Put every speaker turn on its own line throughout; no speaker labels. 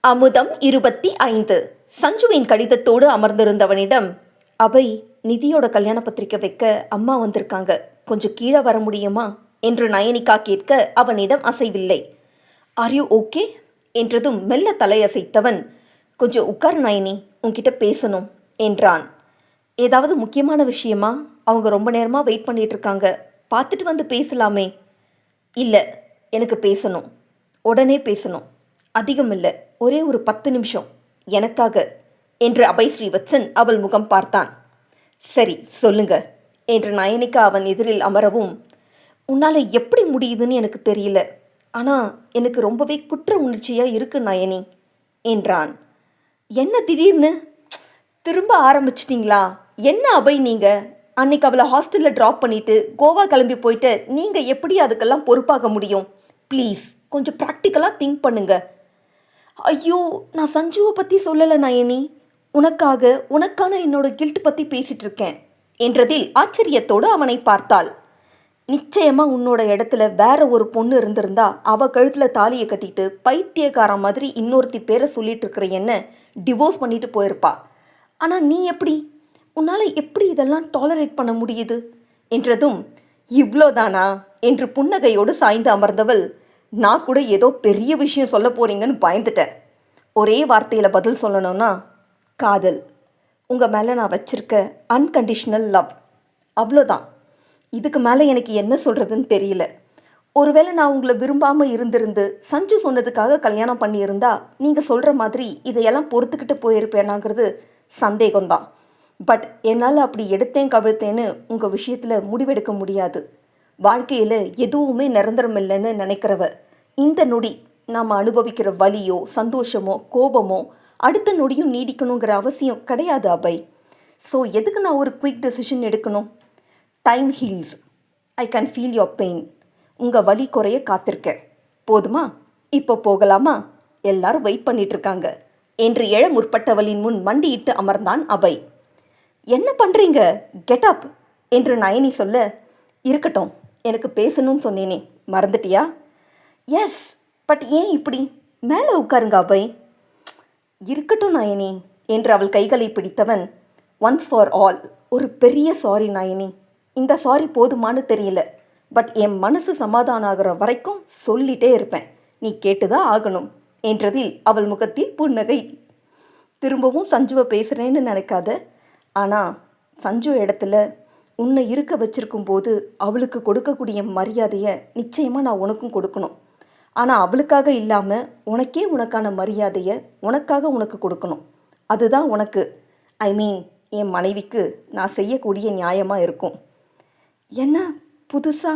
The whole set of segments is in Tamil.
அமுதம் 25. சஞ்சுவின் கடிதத்தோடு அமர்ந்திருந்தவனிடம், அபை, நிதியோட கல்யாண பத்திரிக்கை வைக்க அம்மா வந்திருக்காங்க, கொஞ்சம் கீழே வர முடியுமா என்று நயனிகா கேட்க அவனிடம் அசைவில்லை. ஆர் யூ ஓகே என்றதும் மெல்ல தலையசைத்தவன், கொஞ்சம் உட்கார் நயனி, உன்கிட்ட பேசணும் என்றான். ஏதாவது முக்கியமான விஷயமா? அவங்க ரொம்ப நேரமாக வெயிட் பண்ணிட்டு இருக்காங்க, பார்த்துட்டு வந்து பேசலாமே. இல்லை, எனக்கு பேசணும், உடனே பேசணும், அதிகம் இல்லை, ஒரே ஒரு 10 நிமிஷம் எனக்காக என்று அபய் ஸ்ரீவத்சன் அவள் முகம் பார்த்தான். சரி சொல்லுங்க என்று நயனிகா அவன் எதிரில் அமரவும், உன்னால் எப்படி முடியுதுன்னு எனக்கு தெரியல, ஆனால் எனக்கு ரொம்பவே குற்ற உணர்ச்சியாக இருக்கு நயனி என்றான். என்ன திடீர்னு திரும்ப ஆரம்பிச்சிட்டிங்களா? என்ன அபய் நீங்கள்? அன்னைக்கு அவளை ஹாஸ்டலில் ட்ராப் பண்ணிவிட்டு கோவா கிளம்பி போயிட்டு நீங்கள் எப்படி அதுக்கெல்லாம் பொறுப்பாக முடியும்? ப்ளீஸ் கொஞ்சம் ப்ராக்டிக்கலாக திங்க் பண்ணுங்க. ஐயோ, நான் சஞ்சுவை பற்றி சொல்லலை நயனி, உனக்கான என்னோட கில்ட் பற்றி பேசிகிட்டு இருக்கேன் என்றதில் ஆச்சரியத்தோடு அவனை பார்த்தாள். நிச்சயமாக உன்னோட இடத்துல வேற ஒரு பொண்ணு இருந்திருந்தா அவள் கழுத்தில் தாலியை கட்டிட்டு பைத்தியக்கார மாதிரி இன்னொருத்தி பேரை சொல்லிட்டு இருக்கிற என்ன டிவோர்ஸ் பண்ணிட்டு போயிருப்பா. ஆனால் நீ எப்படி, உன்னால் எப்படி இதெல்லாம் டாலரேட் பண்ண முடியுது என்றதும், இவ்வளோதானா என்று புன்னகையோடு சாய்ந்து அமர்ந்தவள், நான் கூட ஏதோ பெரிய விஷயம் சொல்ல போறீங்கன்னு பயந்துட்டேன். ஒரே வார்த்தையில் பதில் சொல்லணும்னா, காதல். உங்கள் மேலே நான் வச்சிருக்க அன்கண்டிஷ்னல் லவ், அவ்வளோதான். இதுக்கு மேலே எனக்கு என்ன சொல்கிறதுன்னு தெரியல. ஒருவேளை நான் உங்களை விரும்பாமல் இருந்திருந்து சஞ்சு சொன்னதுக்காக கல்யாணம் பண்ணியிருந்தா நீங்கள் சொல்கிற மாதிரி இதையெல்லாம் பொறுத்துக்கிட்டு போயிருப்பேனாங்கிறது சந்தேகம்தான். பட் என்னால் அப்படி எடுத்தேன் கவிழ்த்தேன்னு உங்கள் விஷயத்தில் முடிவெடுக்க முடியாது. வாழ்க்கையில் எதுவுமே நிரந்தரம் இல்லைன்னு நினைக்கிறவ இந்த நொடி நாம் அனுபவிக்கிற வலியோ சந்தோஷமோ கோபமோ அடுத்த நொடியும் நீடிக்கணுங்கிற அவசியம் கிடையாது அபய். ஸோ எதுக்கு நான் ஒரு குயிக் டெசிஷன் எடுக்கணும்? Time heals, I can feel your pain. உங்கள் வலி குறைய காத்திருக்கேன், போதுமா? இப்போ போகலாமா? எல்லாரும் வெயிட் பண்ணிட்டு இருக்காங்க என்று எழ முற்பட்டவளின் முன் மண்டியிட்டு அமர்ந்தான் அபய். என்ன பண்ணுறீங்க? கெட் அப் என்று நயனி சொல்ல, இருக்கட்டும், எனக்கு பேசணும்னு சொன்னேனே, மறந்துட்டியா? எஸ், பட் ஏன் இப்படி? மேலே உட்காருங்க அபய். இருக்கட்டும் நயனி என்று அவள் கைகளை பிடித்தவன், ஒன்ஸ் ஃபார் ஆல் ஒரு பெரிய சாரி நயனி. இந்த சாரி போதுமானு தெரியல, பட் என் மனசு சமாதானம் ஆகிற வரைக்கும் சொல்லிட்டே இருப்பேன், நீ கேட்டுதான் ஆகணும் என்றதில் அவள் முகத்தில் புன்னகை. திரும்பவும் சஞ்சுவை பேசுகிறேன்னு நினைக்காத, ஆனால் சஞ்சு இடத்துல உன்னை இருக்க வச்சிருக்கும் போது அவளுக்கு கொடுக்கக்கூடிய மரியாதையை நிச்சயமாக நான் உனக்கும் கொடுக்கணும். ஆனால் அவளுக்காக இல்லாமல் உனக்கே உனக்கான மரியாதையை உனக்காக உனக்கு கொடுக்கணும். அதுதான் உனக்கு, ஐ மீன் என் மனைவிக்கு நான் செய்யக்கூடிய நியாயமாக இருக்கும். என்ன புதுசா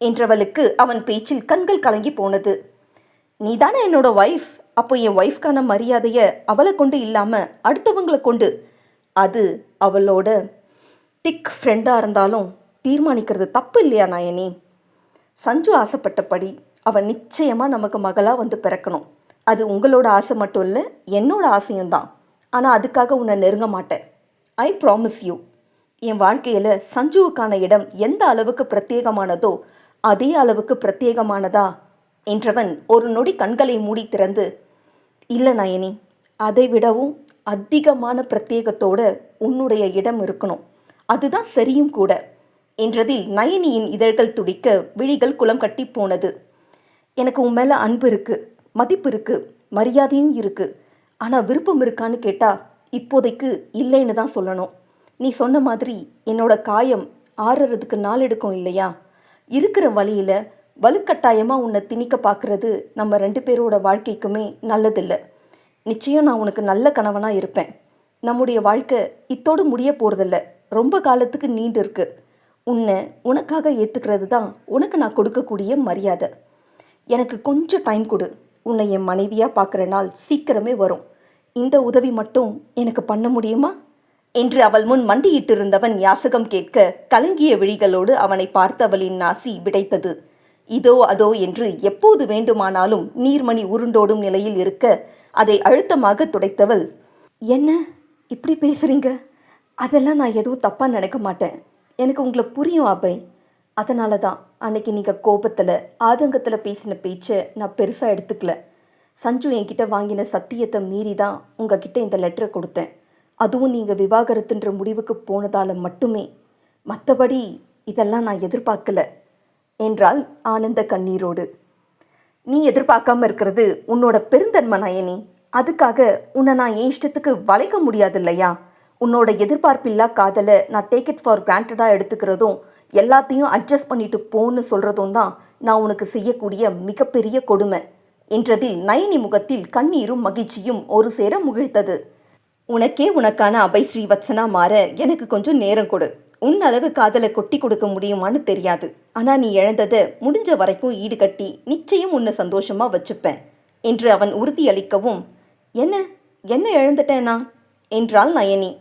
என்றவளுக்கு அவன் பேச்சில் கண்கள் கலங்கி போனது. நீ தானே என்னோட ஒய்ஃப், அப்போ என் ஒய்ஃப்கான மரியாதையை அவளை கொண்டு இல்லாமல் அடுத்தவங்களை கொண்டு, அது அவளோட திக் ஃப்ரெண்டாக இருந்தாலும் தீர்மானிக்கிறது தப்பு இல்லையா நயனி? சஞ்சு ஆசைப்பட்டபடி அவன் நிச்சயமாக நமக்கு மகளாக வந்து பிறக்கணும். அது உங்களோட ஆசை மட்டும் இல்லை, என்னோட ஆசையும் தான். ஆனால் அதுக்காக உன்னை நெருங்க மாட்டேன், ஐ ப்ராமிஸ் யூ. என் வாழ்க்கையில் சஞ்சுவுக்கான இடம் எந்த அளவுக்கு பிரத்யேகமானதோ அதே அளவுக்கு பிரத்யேகமானதா என்றவன் ஒரு நொடி கண்களை மூடி திறந்து, இல்லை நயனி, அதை விடவும் அதிகமான பிரத்யேகத்தோட உன்னுடைய இடம் இருக்கணும், அதுதான் சரியும் கூட என்றதில் நயனியின் இதழ்கள் துடிக்க விழிகள் குளம் கட்டி போனது. எனக்கு உன் மேலே அன்பு இருக்குது, மதிப்பு இருக்குது, மரியாதையும் இருக்குது. ஆனால் விருப்பம் இருக்கான்னு கேட்டால் இப்போதைக்கு இல்லைன்னு தான் சொல்லணும். நீ சொன்ன மாதிரி என்னோட காயம் ஆறுறதுக்கு நாள் எடுக்கும் இல்லையா? இருக்கிற வழியில் வலுக்கட்டாயமாக உன்னை திணிக்க பார்க்குறது நம்ம 2 பேரோட வாழ்க்கைக்குமே நல்லதில்லை. நிச்சயம் நான் உனக்கு நல்ல கணவனாக இருப்பேன். நம்முடைய வாழ்க்கை இத்தோடு முடிய போகிறதில்ல, ரொம்ப காலத்துக்கு நீண்டு இருக்கு. உன்னை உனக்காக ஏற்றுக்கிறது தான் உனக்கு நான் கொடுக்கக்கூடிய மரியாதை. எனக்கு கொஞ்சம் டைம் கொடு, உன்னை என் மனைவியாக பார்க்குற நாள் சீக்கிரமே வரும். இந்த உதவி மட்டும் எனக்கு பண்ண முடியுமா என்று அவள் முன் மண்டியிட்டிருந்தவன் யாசகம் கேட்க கலங்கிய விழிகளோடு அவனை பார்த்தவளின் நாசி விடைத்தது. இதோ அதோ என்று எப்போது வேண்டுமானாலும் நீர்மணி உருண்டோடும் நிலையில் இருக்க அதை அழுத்தமாக துடைத்தவள், என்ன இப்படி பேசுகிறீங்க? அதெல்லாம் நான் எதுவும் தப்பாக நினைக்க மாட்டேன், எனக்கு உங்களை புரியும் அபய். அதனால தான் அன்னைக்கு நீங்கள் கோபத்தில் ஆதங்கத்தில் பேசின பேச்சை நான் பெருசாக எடுத்துக்கல. சஞ்சு என்கிட்ட வாங்கின சத்தியத்தை மீறி தான் உங்ககிட்ட இந்த லெட்டரை கொடுத்தேன். அதுவும் நீங்கள் விவாகரத்துன்ற முடிவுக்கு போனதால் மட்டுமே. மற்றபடி இதெல்லாம் நான் எதிர்பார்க்கல என்றாள் ஆனந்த கண்ணீரோடு. நீ எதிர்பார்க்காம இருக்கிறது உன்னோட பெருந்தன்மை நயனி. அதுக்காக உன்னை நான் என் இஷ்டத்துக்கு வளைக்க முடியாது இல்லையா? உன்னோட எதிர்பார்ப்பில்லா காதலை நான் டேக் இட் ஃபார் கிராண்டடாக எடுத்துக்கிறதும் எல்லாத்தையும் அட்ஜஸ்ட் பண்ணிட்டு போன்னு சொல்கிறதும் தான் நான் உனக்கு செய்யக்கூடிய மிகப்பெரிய கொடுமை என்றதில் நயனி முகத்தில் கண்ணீரும் மகிழ்ச்சியும் ஒரு சேர முகிழ்த்தது. உனக்கே உனக்கான அபய் ஸ்ரீவத்சனா மாற எனக்கு கொஞ்சம் நேரம் கொடு. உன் அளவு காதலை கொட்டி கொடுக்க முடியுமான்னு தெரியாது. ஆனால் நீ இழந்ததை முடிஞ்ச வரைக்கும் ஈடுகட்டி நிச்சயம் உன்னை சந்தோஷமாக வச்சுப்பேன் என்று அவன் உறுதியளிக்கவும், என்ன என்ன இழந்துட்டேனா என்றாள் நயனி.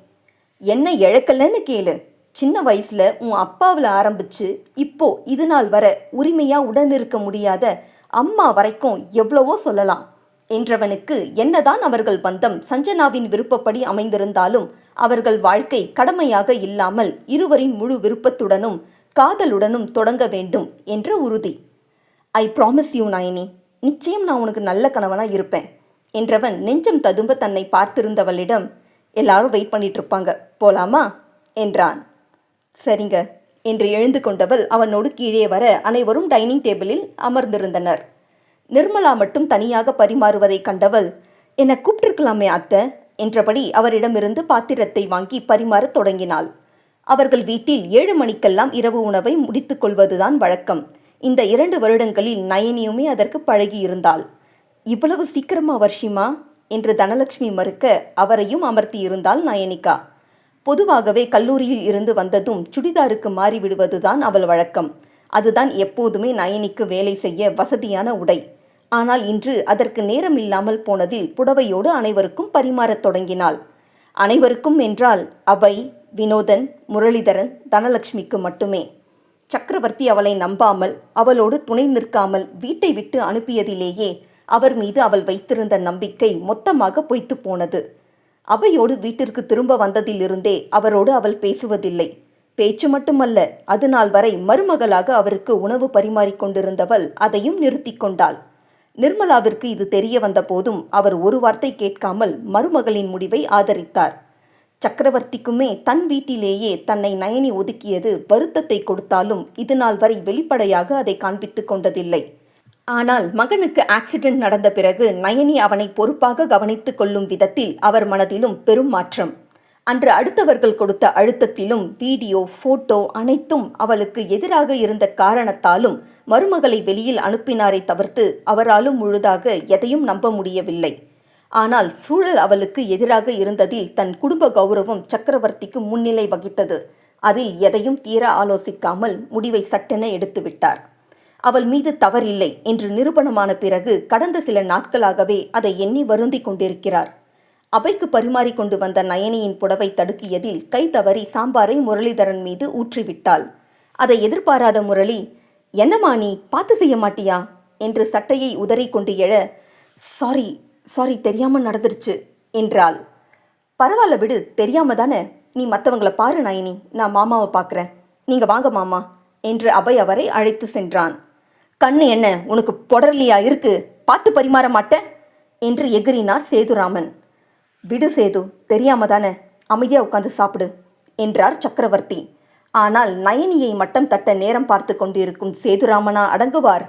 என்ன இழக்கலன்னு கேளு. சின்ன வயசில் உன் அப்பாவில் ஆரம்பித்து இப்போ இது நாள் வர உரிமையாக உடனிருக்க முடியாத அம்மா வரைக்கும் எவ்வளவோ சொல்லலாம் என்றவனுக்கு என்னதான் அவர்கள் பந்தம் சஞ்சனாவின் விருப்பப்படி அமைந்திருந்தாலும் அவர்கள் வாழ்க்கை கடமையாக இல்லாமல் இருவரின் முழு விருப்பத்துடனும் காதலுடனும் தொடங்க வேண்டும் என்ற உறுதி. ஐ ப்ராமிஸ் யூ நயனி, நிச்சயம் நான் உனக்கு நல்ல கணவனாக இருப்பேன் என்றவன் நெஞ்சம் ததும்ப தன்னை பார்த்திருந்தவளிடம், எல்லாரும் வெயிட் பண்ணிட்டு இருப்பாங்க, போலாமா என்றான். சரிங்க என்று எழுந்து கொண்டவள் அவனோடு கீழே வர அனைவரும் டைனிங் டேபிளில் அமர்ந்திருந்தனர். நிர்மலா மட்டும் தனியாக பரிமாறுவதை கண்டவள், என்னை கூப்பிட்டிருக்கலாமே அத்தை என்றபடி அவரிடமிருந்து பாத்திரத்தை வாங்கி பரிமாறத் தொடங்கினாள். அவர்கள் வீட்டில் 7 மணிக்கெல்லாம் இரவு உணவை முடித்து கொள்வதுதான் வழக்கம். இந்த 2 வருடங்களில் நயனியுமே அதற்கு பழகியிருந்தாள். இவ்வளவு சீக்கிரமா வர்ஷிமா என்று தனலட்சுமி மறுக்க அவரையும் அமர்த்தியிருந்தாள் நயனிகா. பொதுவாகவே கல்லூரியில் இருந்து வந்ததும் சுடிதாருக்கு மாறிவிடுவதுதான் அவள் வழக்கம். அதுதான் எப்போதுமே நயனிக்கு வேலை செய்ய வசதியான உடை. ஆனால் இன்று அதற்கு நேரம் இல்லாமல் போனதில் புடவையோடு அனைவருக்கும் பரிமாறத் தொடங்கினாள். அனைவருக்கும் என்றால் அபய், வினோதன், முரளிதரன், தனலட்சுமிக்கு மட்டுமே. சக்கரவர்த்தி அவளை நம்பாமல் அவளோடு துணை நிற்காமல் வீட்டை விட்டு அனுப்பியதிலேயே அவர் மீது அவள் வைத்திருந்த நம்பிக்கை மொத்தமாக பொய்த்து போனது. அபையோடு வீட்டிற்கு திரும்ப வந்ததிலிருந்தே அவரோடு அவள் பேசுவதில்லை. பேச்சு மட்டுமல்ல, அது நாள் வரை மருமகளாக அவருக்கு உணவு பரிமாறிக்கொண்டிருந்தவள் அதையும் நிறுத்தி கொண்டாள். நிர்மலாவிற்கு இது தெரிய வந்த போதும் அவர் ஒரு வார்த்தை கேட்காமல் மருமகளின் முடிவை ஆதரித்தார். சக்கரவர்த்திக்குமே தன் வீட்டிலேயே தன்னை நயனி ஒதுக்கியது வருத்தத்தை கொடுத்தாலும் இது நாள் வரை வெளிப்படையாக அதை காண்பித்து கொண்டதில்லை. ஆனால் மகனுக்கு ஆக்சிடென்ட் நடந்த பிறகு நயனி அவனை பொறுப்பாக கவனித்து கொள்ளும் விதத்தில் அவர் மனதிலும் பெரும் மாற்றம். அன்று அடுத்தவர்கள் கொடுத்த அழுத்தத்திலும் வீடியோ, போட்டோ அனைத்தும் அவளுக்கு எதிராக இருந்த காரணத்தாலும் மருமகளை வெளியில் அனுப்பினாரை தவிர்த்து அவராலும் முழுதாக எதையும் நம்ப முடியவில்லை. ஆனால் சூழல் அவளுக்கு எதிராக இருந்ததில் தன் குடும்ப கௌரவம் சக்கரவர்த்திக்கு முன்னிலை வகித்தது. அதில் எதையும் தீர ஆலோசிக்காமல் முடிவை சட்டென எடுத்துவிட்டார். அவள் மீது தவறில்லை என்று நிரூபணமான பிறகு கடந்த சில நாட்களாகவே அதை எண்ணி வருந்தி கொண்டிருக்கிறார். அபைக்கு பரிமாறிக்கொண்டு வந்த நயனியின் புடவை தடுக்கியதில் கை தவறி சாம்பாரை முரளிதரன் மீது ஊற்றிவிட்டாள். அதை எதிர்பாராத முரளி, என்னம்மா நீ பார்த்து செய்ய மாட்டியா என்று சட்டையை உதறி கொண்டு எழ, சாரி சாரி தெரியாமல் நடந்துருச்சு என்றாள். பரவாயில்ல விடு, தெரியாம தானே. நீ மற்றவங்களை பாரு நயனி, நான் மாமாவை பார்க்குறேன், நீங்கள் வாங்க மாமா என்று அபய் அவரை அழைத்து சென்றான். கண்ணு என்ன உனக்கு பொடர்லியா இருக்கு, பார்த்து பரிமாற மாட்டேன் என்று எகிரினார் சேதுராமன். விடு சேது, தெரியாம தானே, அமைதியாக உட்காந்து சாப்பிடு என்றார் சக்கரவர்த்தி. ஆனால் நயனியை மட்டம் தட்ட நேரம் பார்த்து கொண்டிருக்கும் சேதுராமனா அடங்குவார்?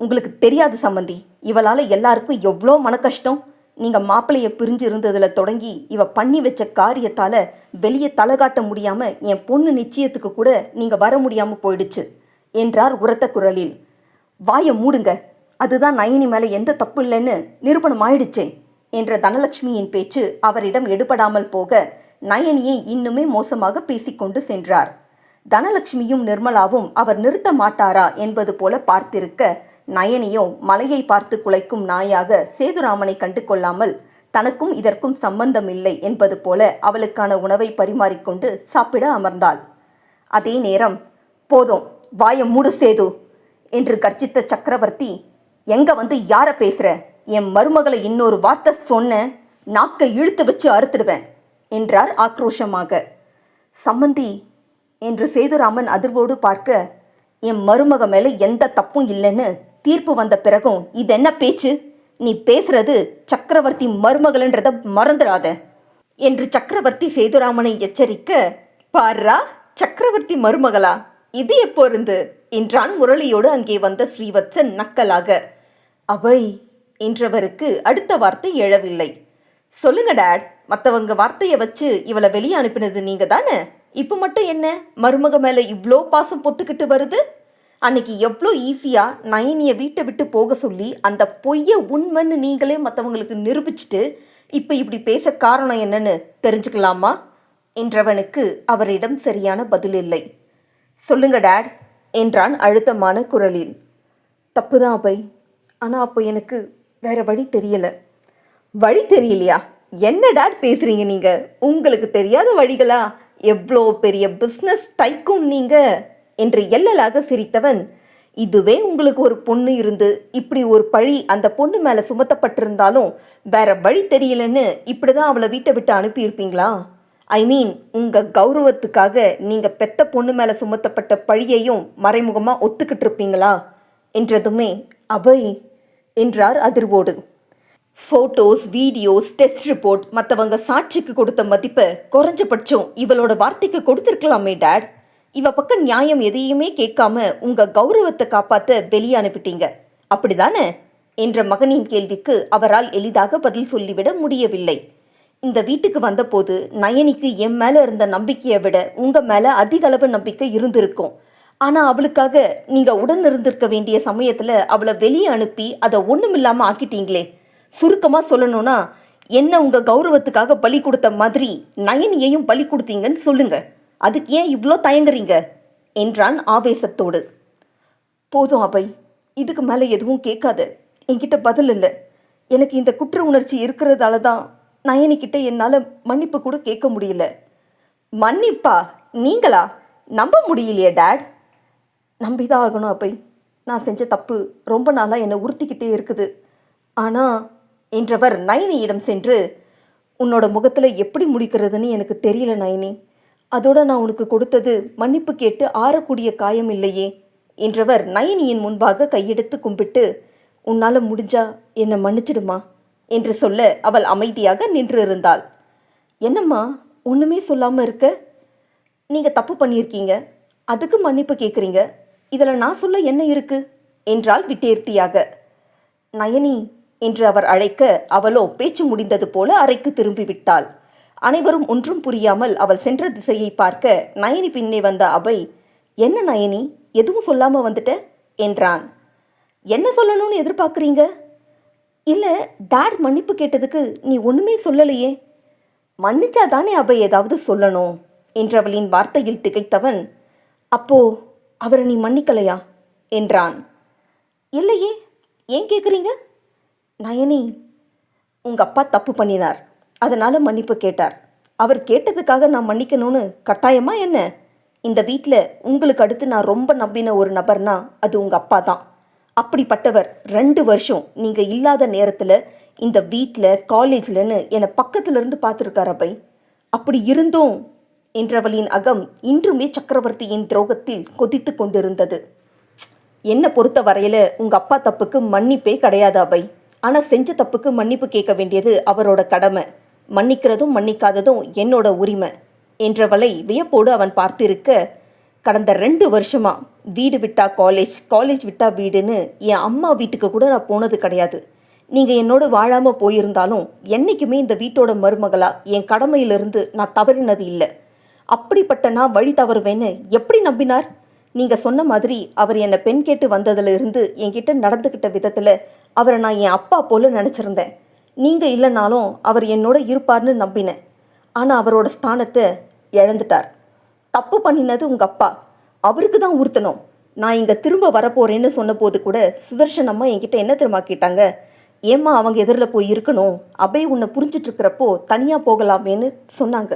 உங்களுக்கு தெரியாது சம்பந்தி, இவளால் எல்லாருக்கும் எவ்வளோ மன கஷ்டம். நீங்கள் மாப்பிள்ளையை பிரிஞ்சு இருந்ததில் தொடங்கி இவ பண்ணி வச்ச காரியத்தால் வெளியே தலை காட்ட முடியாமல் என் பொண்ணு நிச்சயத்துக்கு கூட நீங்கள் வர முடியாமல் போயிடுச்சு என்றார் உரத்த குரலில். வாயை மூடுங்க, அதுதான் நயனி மேலே எந்த தப்பு இல்லைன்னு நிரூபணம் ஆயிடுச்சே என்ற தனலட்சுமியின் பேச்சு அவரிடம் எடுபடாமல் போக நயனியை இன்னுமே மோசமாக பேசிக்கொண்டு சென்றார். தனலட்சுமியும் நிர்மலாவும் அவர் நிறுத்த மாட்டாரா என்பது போல பார்த்திருக்க, நயனியோ மலையை பார்த்து குலைக்கும் நாயாக சேதுராமனை கண்டு கொள்ளாமல் தனக்கும் இதற்கும் சம்பந்தம் இல்லை என்பது போல அவளுக்கான உணவை பரிமாறிக்கொண்டு சாப்பிட அமர்ந்தாள். அதே நேரம், போதும் வாயை மூடு சேது என்று கர்ஜித்த சக்கரவர்த்தி, எங்க வந்து யார பேசுற? என் மருமகளை இன்னொரு வார்த்தை சொன்ன நாக்கை இழுத்து வச்சு அறுத்துடுவேன் என்றார் ஆக்ரோஷமாக. சம்மந்தி என்று சேதுராமன் அதிர்வோடு பார்க்க, என் மருமக மேலே எந்த தப்பும் இல்லைன்னு தீர்ப்பு வந்த பிறகும் இது என்ன பேச்சு? நீ பேசுறது சக்கரவர்த்தி மருமகள்ன்றத மறந்துடாத என்று சக்கரவர்த்தி சேதுராமனை எச்சரிக்க, பாரா சக்கரவர்த்தி மருமகளா, இது எப்போ இருந்து என்றான் முரளியோடு அங்கே வந்த ஸ்ரீவத்சன் நக்கலாக. அவை என்றவருக்கு அடுத்த வார்த்தை எழவில்லை. சொல்லுங்க டேட், மற்றவங்க வார்த்தையை வச்சு இவளை வெளியே அனுப்பினது நீங்க தானே. இப்போ மட்டும் என்ன மருமக மேலே இவ்வளோ பாசம் பொத்துக்கிட்டு வருது? அன்னைக்கு எவ்வளோ ஈஸியாக நயனியை வீட்டை விட்டு போக சொல்லி அந்த பொய்யை உண்மைன்னு நீங்களே மற்றவங்களுக்கு நிரூபிச்சுட்டு இப்போ இப்படி பேச காரணம் என்னன்னு தெரிஞ்சுக்கலாமா என்றவனுக்கு அவரிடம் சரியான பதில் இல்லை. சொல்லுங்க டேட் என்றான் அழுத்தமான குரலில். தப்பு தான் அபை, ஆனால் அப்போ எனக்கு வேற வழி தெரியலை. வழி தெரியலையா? என்ன டேட் பேசுகிறீங்க நீங்கள்? உங்களுக்கு தெரியாத வழிகளா? எவ்வளோ பெரிய பிஸ்னஸ் டைக்கூன் நீங்கள் என்று எல்லலாக சிரித்தவன், இதுவே உங்களுக்கு ஒரு பொண்ணு இருந்து இப்படி ஒரு பழி அந்த பொண்ணு மேலே சுமத்தப்பட்டிருந்தாலும் வேற வழி தெரியலன்னு இப்படி தான் அவளை வீட்டை விட்டு அனுப்பியிருப்பீங்களா? ஐ மீன், உங்கள் கௌரவத்துக்காக நீங்கள் பெத்த பொண்ணு மேலே சுமத்தப்பட்ட பழியையும் மறைமுகமாக ஒத்துக்கிட்டு இருப்பீங்களா என்றதுமே அபை என்றார் அதிர்வோடு. ஃபோட்டோஸ், வீடியோஸ், டெஸ்ட் ரிப்போர்ட், மற்றவங்க சாட்சிக்கு கொடுத்த மதிப்பை குறைஞ்சபட்சம் இவளோட வார்த்தைக்கு கொடுத்துருக்கலாமே டேட். இவ பக்கம் நியாயம் எதையுமே கேட்காம உங்கள் கௌரவத்தை காப்பாற்ற வெளியே அனுப்பிட்டீங்க, அப்படிதானே என்ற மகனின் கேள்விக்கு அவரால் எளிதாக பதில் சொல்லிவிட முடியவில்லை. இந்த வீட்டுக்கு வந்தபோது நயனிக்கு என் மேலே இருந்த நம்பிக்கையை விட உங்கள் மேலே அதிக அளவு நம்பிக்கை இருந்திருக்கும். ஆனால் அவளுக்காக நீங்கள் உடன் இருந்திருக்க வேண்டிய சமயத்தில் அவளை வெளியே அனுப்பி அதை ஒன்றும் இல்லாமல் ஆக்கிட்டீங்களே. சுருக்கமாக சொல்லணும்னா, என்ன உங்கள் கௌரவத்துக்காக பலி கொடுத்த மாதிரி நயனியையும் பலி கொடுத்தீங்கன்னு சொல்லுங்க. அதுக்கு ஏன் இவ்வளோ தயங்குறீங்க என்றான் ஆவேசத்தோடு. போதும் அபை, இதுக்கு மேலே எதுவும் கேட்காத. என்கிட்ட பதில் இல்லை. எனக்கு இந்த குற்ற உணர்ச்சி இருக்கிறதால தான் நயனிக்கிட்ட என்னால் மன்னிப்பு கூட கேட்க முடியல. மன்னிப்பா? நீங்களா? நம்ப முடியலையே டேட். நம்பிதான் ஆகணும் அபை. நான் செஞ்ச தப்பு ரொம்ப நாளாக என்னை உறுத்திக்கிட்டே இருக்குது. ஆனால் என்றவர் நயனியிடம் சென்று, உன்னோட முகத்தில் எப்படி முடிக்கிறதுன்னு எனக்கு தெரியல நயனி. அதோட நான் உனக்கு கொடுத்தது மன்னிப்பு கேட்டு ஆறக்கூடிய காயம் இல்லையே என்றவர் நயனியின் முன்பாக கையெடுத்து கும்பிட்டு, உன்னால் முடிஞ்சா என்னை மன்னிச்சிடுமா என்று சொல்ல அவள் அமைதியாக நின்று இருந்தாள். என்னம்மா ஒன்றுமே சொல்லாமல் இருக்க? நீங்கள் தப்பு பண்ணியிருக்கீங்க, அதுக்கு மன்னிப்பு கேட்குறீங்க. இதில் நான் சொல்ல என்ன இருக்கு என்றாள் விட்டேர்த்தியாக. நயனி என்று அவர் அழைக்க அவளோ பேச்சு முடிந்தது போல அறைக்கு திரும்பிவிட்டாள். அனைவரும் ஒன்றும் புரியாமல் அவள் சென்ற திசையை பார்க்க நயனி பின்னே வந்த அபை, என்ன நயனி எதுவும் சொல்லாமல் வந்துட்ட என்றான். என்ன சொல்லணும்னு எதிர்பார்க்குறீங்க? இல்லை, டேட் மன்னிப்பு கேட்டதுக்கு நீ ஒன்றுமே சொல்லலையே. மன்னிச்சா தானே அபை ஏதாவது சொல்லணும் என்றவளின் வார்த்தையில் திகைத்தவன், அப்போ அவரை நீ மன்னிக்கலையா என்றான். இல்லையே, ஏன் கேட்குறீங்க? நயனி, உங்கள் அப்பா தப்பு பண்ணினார், அதனால் மன்னிப்பு கேட்டார். அவர் கேட்டதுக்காக நான் மன்னிக்கணும்னு கட்டாயமா என்ன? இந்த வீட்டில் உங்களுக்கு அடுத்து நான் ரொம்ப நம்பின ஒரு நபர்னா அது உங்கள் அப்பா தான். அப்படிப்பட்டவர் 2 வருஷம் நீங்கள் இல்லாத நேரத்தில் இந்த வீட்டில் காலேஜ்லன்னு என்னை பக்கத்துலேருந்து பார்த்துருக்கார் அபை. அப்படி இருந்தும் என்றவளின் அகம் இன்றுமே சக்கரவர்த்தியின் துரோகத்தில் கொதித்து கொண்டிருந்தது. என்னை பொறுத்த வரையில் உங்கள் அப்பா தப்புக்கு மன்னிப்பே கிடையாது அபை. ஆனால் செஞ்ச தப்புக்கு மன்னிப்பு கேட்க வேண்டியது அவரோட கடமை. மன்னிக்கிறதும் மன்னிக்காததும் என்னோட உரிமை என்றவளை வியப்போடு அவன் பார்த்திருக்க, கடந்த 2 வருஷமா வீடு விட்டா காலேஜ், காலேஜ் விட்டா வீடுன்னு என் அம்மா வீட்டுக்கு கூட நான் போனது கிடையாது. நீங்கள் என்னோட வாழாமல் போயிருந்தாலும் என்றைக்குமே இந்த வீட்டோட மருமகளாக என் கடமையிலிருந்து நான் தவறினது இல்லை. அப்படிப்பட்ட நான் வழி தவறுவேன்னு எப்படி நம்பினார்? நீங்கள் சொன்ன மாதிரி அவர் என்னை பெண் கேட்டு வந்ததுலேருந்து என்கிட்ட நடந்துக்கிட்ட விதத்தில் அவரை நான் என் அப்பா போல நினச்சிருந்தேன். நீங்கள் இல்லைனாலும் அவர் என்னோட இருப்பார்னு நம்பினேன். ஆனால் அவரோட ஸ்தானத்தை இழந்துட்டார். தப்பு பண்ணினது உங்கள் அப்பா, அவருக்கு தான் உறுத்தணும். நான் இங்கே திரும்ப வரப்போகிறேன்னு சொன்னபோது கூட சுதர்ஷனம்மா என்கிட்ட என்ன தெரியுமா கேட்டாங்க? ஏம்மா அவங்க எதிரில் போய் இருக்கணும், அபை உன்னை புரிஞ்சிட்ருக்கிறப்போ தனியாக போகலாமேன்னு சொன்னாங்க.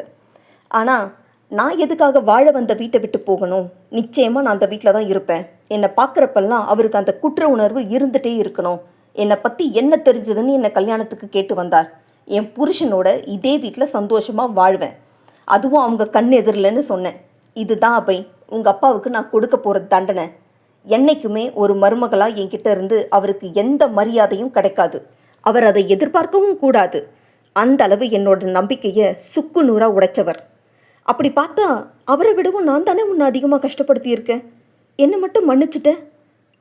ஆனால் நான் எதுக்காக வாழ வந்த வீட்டை விட்டு போகணும்? நிச்சயமாக நான் அந்த வீட்டில் தான் இருப்பேன். என்னை பார்க்குறப்பெல்லாம் அவருக்கு அந்த குற்ற உணர்வு இருந்துகிட்டே இருக்கணும். என்னை பற்றி என்ன தெரிஞ்சதுன்னு என்னை கல்யாணத்துக்கு கேட்டு வந்தார். என் புருஷனோட இதே வீட்டில் சந்தோஷமாக வாழ்வேன், அதுவும் அவங்க கண் எதிரில்னு சொன்னேன். இதுதான் அபை உங்கள் அப்பாவுக்கு நான் கொடுக்க போகிற தண்டனை. என்றைக்குமே ஒரு மருமகளாக என்கிட்ட இருந்து அவருக்கு எந்த மரியாதையும் கிடைக்காது. அவர் அதை எதிர்பார்க்கவும் கூடாது. அந்த அளவு என்னோட நம்பிக்கையை சுக்கு நூறா உடைச்சவர். அப்படி பார்த்தா அவரை விடவும் நான் தானே உன்னை அதிகமாக கஷ்டப்படுத்தியிருக்கேன். என்னை மட்டும் மன்னிச்சிட்ட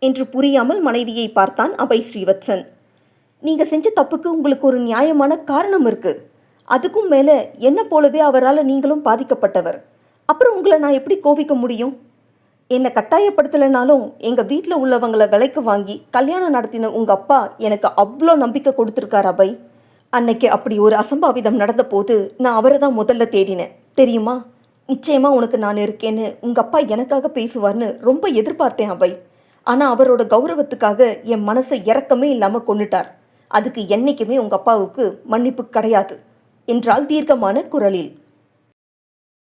என்று புரியாமல் மனைவியை பார்த்தான் அபய் ஸ்ரீவத்சன். நீங்கள் செஞ்ச தப்புக்கு உங்களுக்கு ஒரு நியாயமான காரணம் இருக்குது. அதுக்கும் மேலே என்ன போலவே அவரால் நீங்களும் பாதிக்கப்பட்டவர். அப்புறம் உங்களை நான் எப்படி கோபிக்க முடியும்? என்னை கட்டாயப்படுத்தலைனாலும் எங்கள் வீட்டில் உள்ளவங்களை விலைக்கு வாங்கி கல்யாணம் நடத்தின உங்கள் அப்பா எனக்கு அவ்வளோ நம்பிக்கை கொடுத்துருக்கார் அபய். அன்னைக்கு அப்படி ஒரு அசம்பாவிதம் நடந்த போது நான் அவரை தான் முதல்ல தேடினேன் தெரியுமா? நிச்சயமாக உனக்கு நான் இருக்கேன்னு உங்கள் அப்பா எனக்காக பேசுவார்னு ரொம்ப எதிர்பார்த்தேன் அபய். ஆனால் அவரோட கௌரவத்துக்காக என் மனசை இறக்கமே இல்லாமல் கொண்டுட்டார். அதுக்கு என்றைக்குமே உங்கள் அப்பாவுக்கு மன்னிப்பு கிடையாது என்றால் தீர்க்கமான குரலில்.